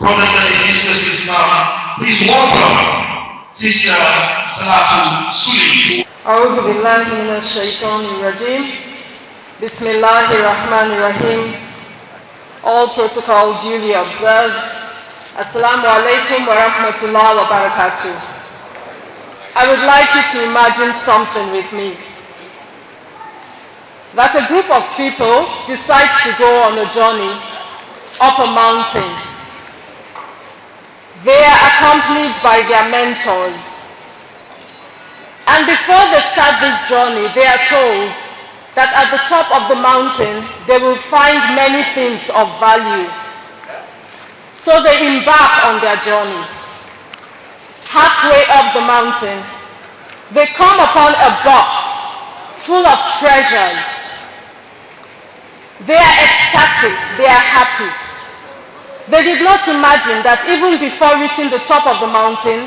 Brothers and sisters in Islam, please welcome Sister Salatu Sule. أعوذ بالله من الشيطان الرجيم. بسم الله الرحمن الرحيم. All protocol duly observed. Assalamu alaikum wa rahmatullahi wa barakatuh. I would like you to imagine something with me. That a group of people decides to go on a journey up a mountain. They are accompanied by their mentors. And before they start this journey, they are told that at the top of the mountain, they will find many things of value. So they embark on their journey. Halfway up the mountain, they come upon a box full of treasures. They are ecstatic, they are happy. They did not imagine that even before reaching the top of the mountain,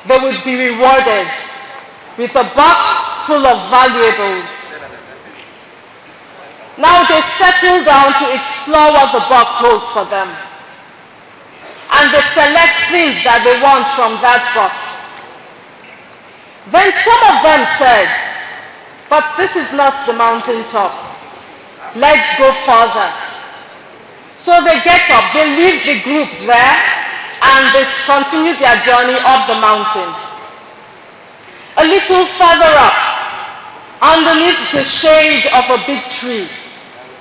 they would be rewarded with a box full of valuables. Now they settle down to explore what the box holds for them. And they select things that they want from that box. Then some of them said, but this is not the mountain top. Let's go further. So they get up, they leave the group there, and they continue their journey up the mountain. A little further up, underneath the shade of a big tree,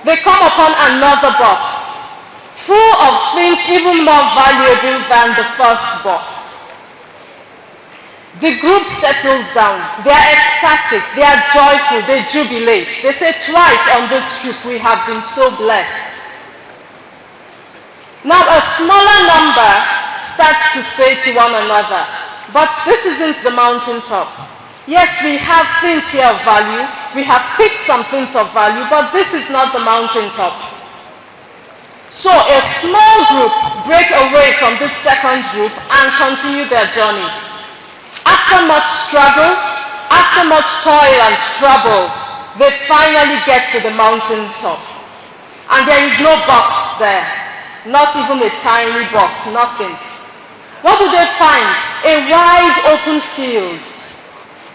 they come upon another box, full of things even more valuable than the first box. The group settles down. They are ecstatic, they are joyful, they jubilate. They say, twice on this trip we have been so blessed. Now a smaller number starts to say to one another, but this isn't the mountaintop. Yes, we have things here of value, we have picked some things of value, but this is not the mountaintop. So a small group break away from this second group and continue their journey. After much struggle, after much toil and trouble, they finally get to the mountaintop. And there is no box there. Not even a tiny box, nothing. What do they find? A wide open field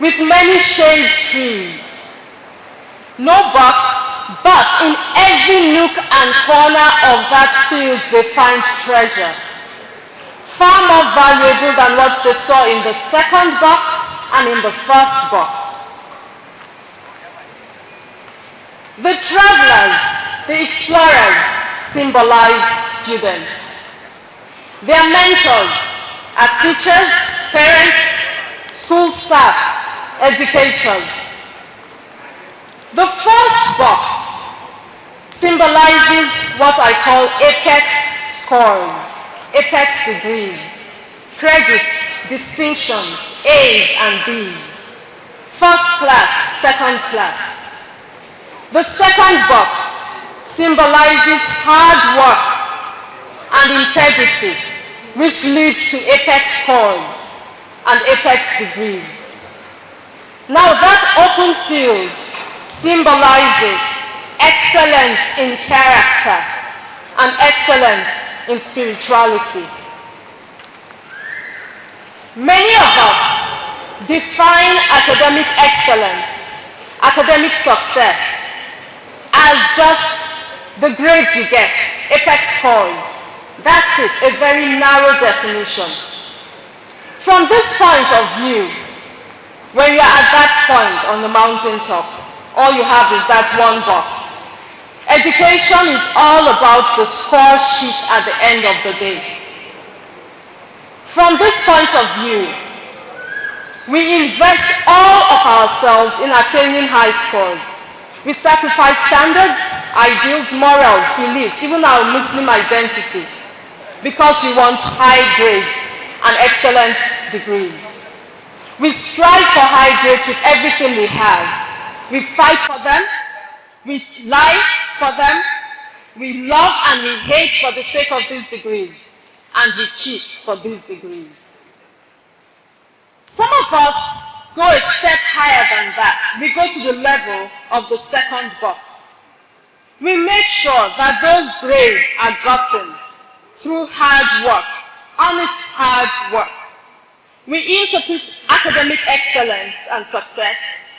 with many shade trees. No box, but in every nook and corner of that field they find treasure. Far more valuable than what they saw in the second box and in the first box. The travelers, the explorers, symbolize students. Their mentors are teachers, parents, school staff, educators. The first box symbolizes what I call apex scores, apex degrees, credits, distinctions, A's and B's, first class, second class. The second box symbolizes hard work and integrity, which leads to apex scores and apex degrees. Now that open field symbolizes excellence in character and excellence in spirituality. Many of us define academic excellence, academic success, as just the grades you get, apex scores. That's it, a very narrow definition. From this point of view, when you're at that point on the mountaintop, all you have is that one box. Education is all about the score sheet at the end of the day. From this point of view, we invest all of ourselves in attaining high scores. We sacrifice standards, ideals, morals, beliefs, even our Muslim identity, because we want high grades and excellent degrees. We strive for high grades with everything we have. We fight for them, we lie for them, we love and we hate for the sake of these degrees, and we cheat for these degrees. Some of us go a step higher than that. We go to the level of the second box. We make sure that those grades are gotten through hard work, honest hard work. We interpret academic excellence and success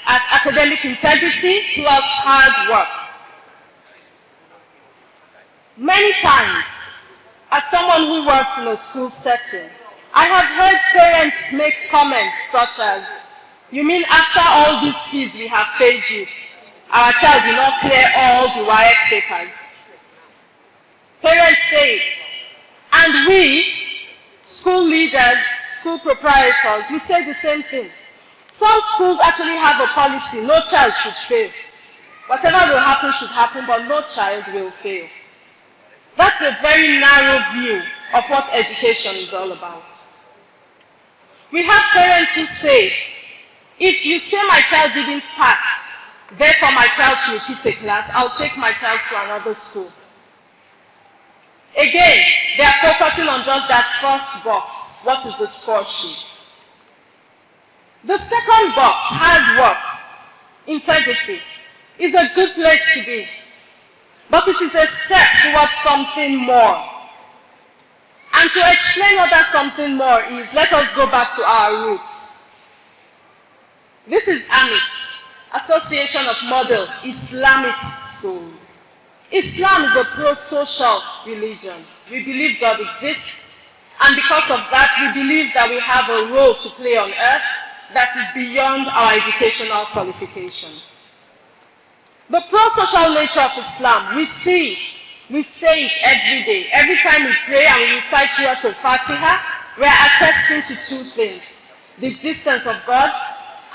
as academic integrity plus hard work. Many times, as someone who works in a school setting, I have heard parents make comments such as, "You mean after all these fees we have paid you, our child will not clear all the WAEC papers?" Parents say it. And we, school leaders, school proprietors, we say the same thing. Some schools actually have a policy, no child should fail. Whatever will happen should happen, but no child will fail. That's a very narrow view of what education is all about. We have parents who say, "If you say my child didn't pass, therefore my child should repeat a class, I'll take my child to another school." Again, they are focusing on just that first box. What is the score sheet? The second box, hard work, integrity, is a good place to be. But it is a step towards something more. And to explain what that something more is, let us go back to our roots. This is AMIS, Association of Model Islamic Schools. Islam is a pro-social religion. We believe God exists, and because of that, we believe that we have a role to play on earth that is beyond our educational qualifications. The pro-social nature of Islam, we see it. We say it every day. Every time we pray and we recite Surah Al-Fatiha, we are attesting to two things: the existence of God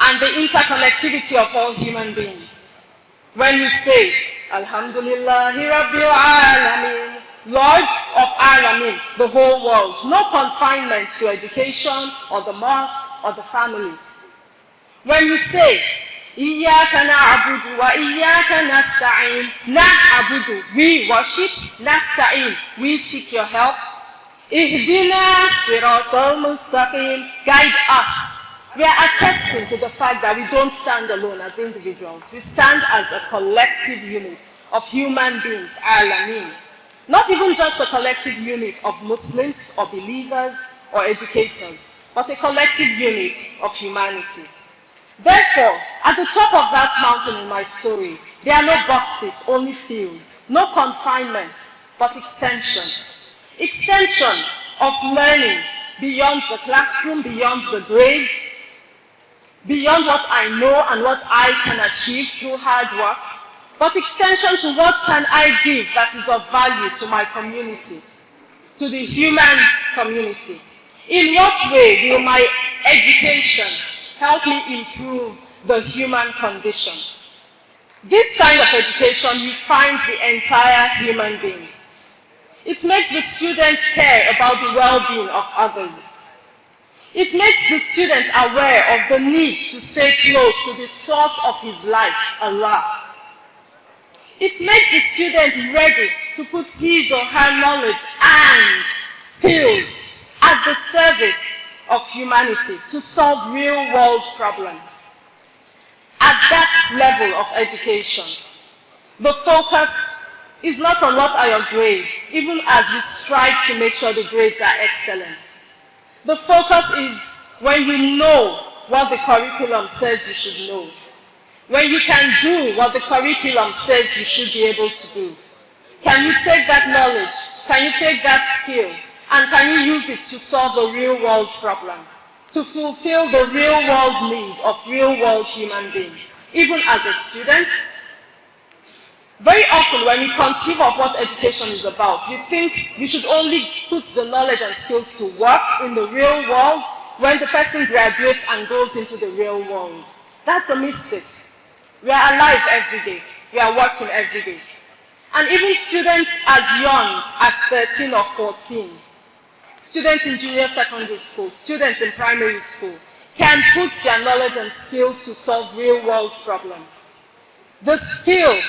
and the interconnectivity of all human beings. When we say, Alhamdulillahi Rabbil Alameen, Lord of Alameen, the whole world, no confinement to education or the mosque or the family. When we say, Iyyaka na'budu wa iyyaka nasta'in, na'budu, we worship, nasta'in, we seek your help. Ihdina siratal mustaqim, guide us. We are attesting to the fact that we don't stand alone as individuals. We stand as a collective unit of human beings, Alameen. Not even just a collective unit of Muslims or believers or educators, but a collective unit of humanity. Therefore, at the top of that mountain in my story, there are no boxes, only fields. No confinement, but extension. Extension of learning beyond the classroom, beyond the grades, beyond what I know and what I can achieve through hard work, but extension to what can I give that is of value to my community, to the human community. In what way will my education help me improve the human condition? This kind of education refines the entire human being. It makes the student care about the well-being of others. It makes the student aware of the need to stay close to the source of his life, Allah. It makes the student ready to put his or her knowledge and skills at the service of humanity to solve real-world problems. At that level of education, the focus is not on what are your grades, even as we strive to make sure the grades are excellent. The focus is when you know what the curriculum says you should know, when you can do what the curriculum says you should be able to do. Can you take that knowledge, can you take that skill, and can you use it to solve a real-world problem, to fulfill the real-world need of real-world human beings? Even as a student, very often when we conceive of what education is about, we think we should only put the knowledge and skills to work in the real world when the person graduates and goes into the real world. That's a mistake. We are alive every day. We are working every day. And even students as young as 13 or 14, students in junior secondary school, students in primary school, can put their knowledge and skills to solve real-world problems. The skill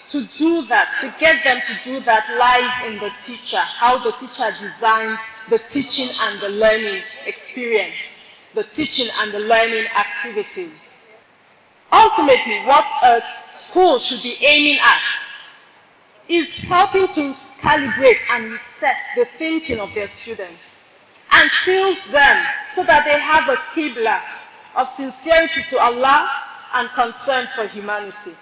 to do that, to get them to do that, lies in the teacher, how the teacher designs the teaching and the learning experience, the teaching and the learning activities. Ultimately, what a school should be aiming at is helping to calibrate and reset the thinking of their students and tilts them so that they have a qibla of sincerity to Allah and concern for humanity.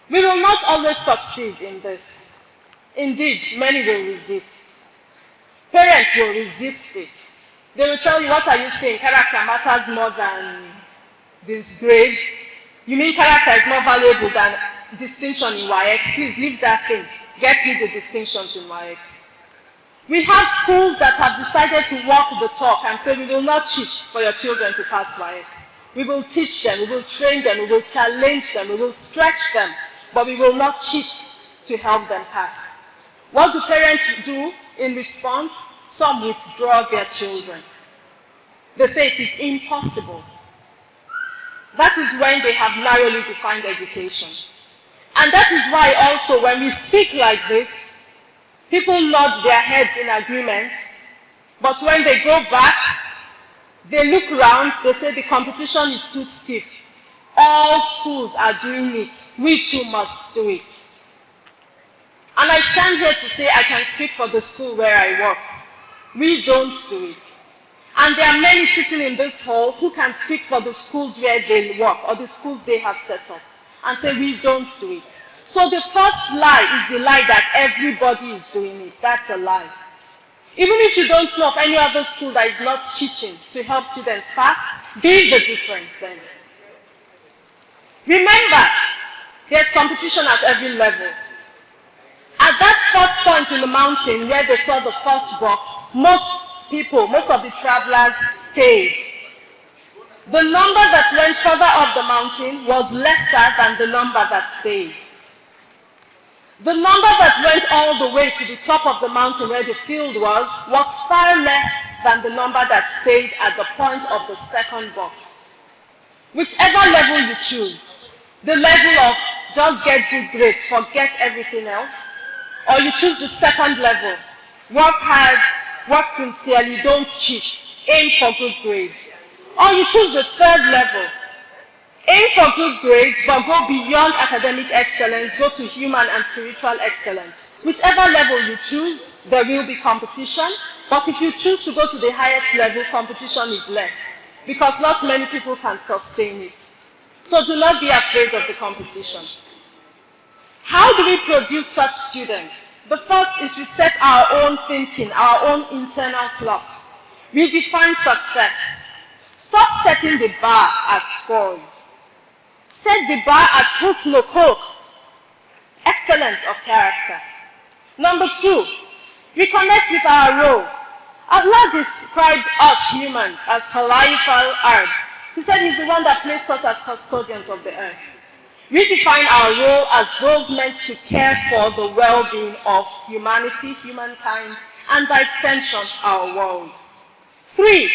We will not always succeed in this. Indeed, many will resist. Parents will resist it. They will tell you, what are you saying? Character matters more than these grades. You mean character is more valuable than distinction in WAEC? Please leave that thing. Get me the distinctions in WAEC. We have schools that have decided to walk the talk and say, we will not cheat for your children to pass WAEC. We will teach them, we will train them, we will challenge them, we will stretch them, but we will not cheat to help them pass. What do parents do in response? Some withdraw their children. They say it is impossible. That is when they have narrowly defined education. And that is why also when we speak like this, people nod their heads in agreement, but when they go back, they look around, they say the competition is too stiff. All schools are doing it. We too must do it. And I stand here to say I can speak for the school where I work. We don't do it. And there are many sitting in this hall who can speak for the schools where they work or the schools they have set up and say we don't do it. So the first lie is the lie that everybody is doing it. That's a lie. Even if you don't know of any other school that is not teaching to help students pass, be the difference then. Remember, there's competition at every level. At that first point in the mountain where they saw the first box, most of the travelers stayed. The number that went further up the mountain was lesser than the number that stayed. The number that went all the way to the top of the mountain where the field was far less than the number that stayed at the point of the second box. Whichever level you choose, the level of just get good grades, forget everything else, or you choose the second level, work hard, work sincerely, don't cheat, aim for good grades. Or you choose the third level, aim for good grades, but go beyond academic excellence, go to human and spiritual excellence. Whichever level you choose, there will be competition, but if you choose to go to the highest level, competition is less, because not many people can sustain it. So do not be afraid of the competition. How do we produce such students? The first is we set our own thinking, our own internal clock. We define success. Stop setting the bar at scores. Set the bar at husnul khuluq, excellence of character. Number two, we connect with our role. Allah described us humans as Khala'if al-Ard. He said he's the one that placed us as custodians of the earth. We define our role as those meant to care for the well-being of humanity, humankind, and by extension, our world. Three,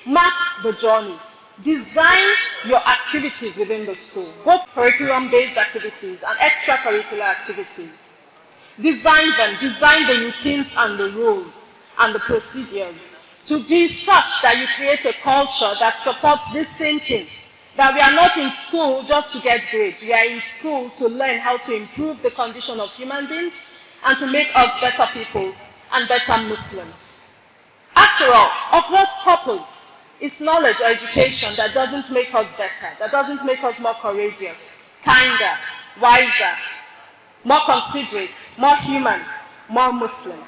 map the journey. Design your activities within the school, both curriculum-based activities and extracurricular activities. Design them, design the routines and the rules and the procedures to be such that you create a culture that supports this thinking, that we are not in school just to get grades. We are in school to learn how to improve the condition of human beings and to make us better people and better Muslims. After all, of what purpose is knowledge or education that doesn't make us better, that doesn't make us more courageous, kinder, wiser, more considerate, more human, more Muslim?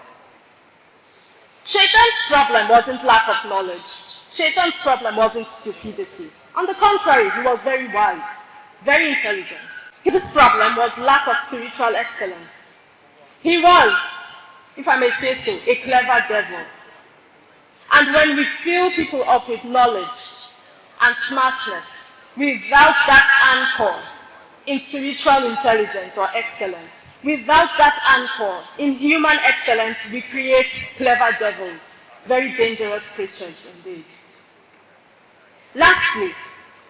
Shaitan's problem wasn't lack of knowledge. Shaitan's problem wasn't stupidity. On the contrary, he was very wise, very intelligent. His problem was lack of spiritual excellence. He was, if I may say so, a clever devil. And when we fill people up with knowledge and smartness without that anchor in spiritual intelligence or excellence, without that anchor in human excellence, we create clever devils, very dangerous creatures indeed. Lastly,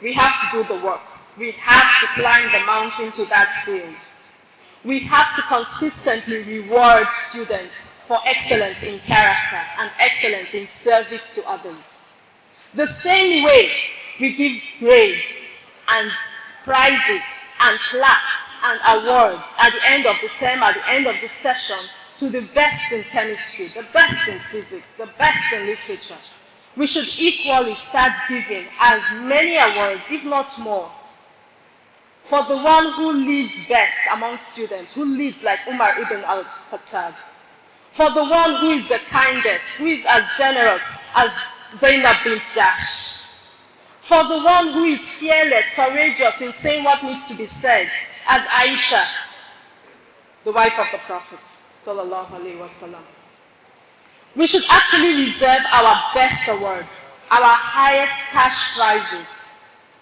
we have to do the work. We have to climb the mountain to that field. We have to consistently reward students for excellence in character and excellence in service to others. The same way we give grades and prizes and plaques and awards at the end of the term, at the end of the session, to the best in chemistry, the best in physics, the best in literature. We should equally start giving as many awards, if not more, for the one who leads best among students, who leads like Umar ibn al-Khattab, for the one who is the kindest, who is as generous as Zainab bint Jahsh, for the one who is fearless, courageous in saying what needs to be said, as Aisha, the wife of the Prophet, sallallahu alaihi wasallam. We should actually reserve our best awards, our highest cash prizes,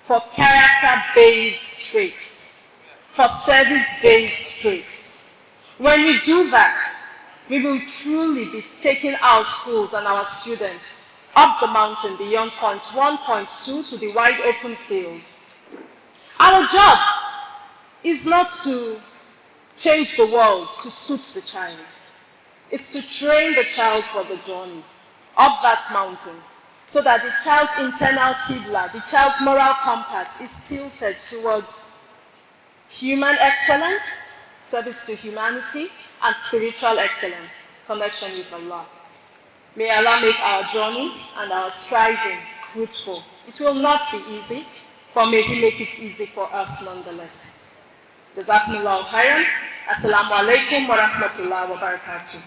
for character-based traits, for service-based traits. When we do that, we will truly be taking our schools and our students up the mountain beyond point 1, point 2 to the wide open field. Our job is not to change the world to suit the child. It's to train the child for the journey up that mountain so that the child's internal qibla, the child's moral compass is tilted towards human excellence, service to humanity, and spiritual excellence, connection with Allah. May Allah make our journey and our striving fruitful. It will not be easy, but may He make it easy for us nonetheless. Jazakumullahu khairan. Assalamu alaikum wa rahmatullahi wa barakatuh.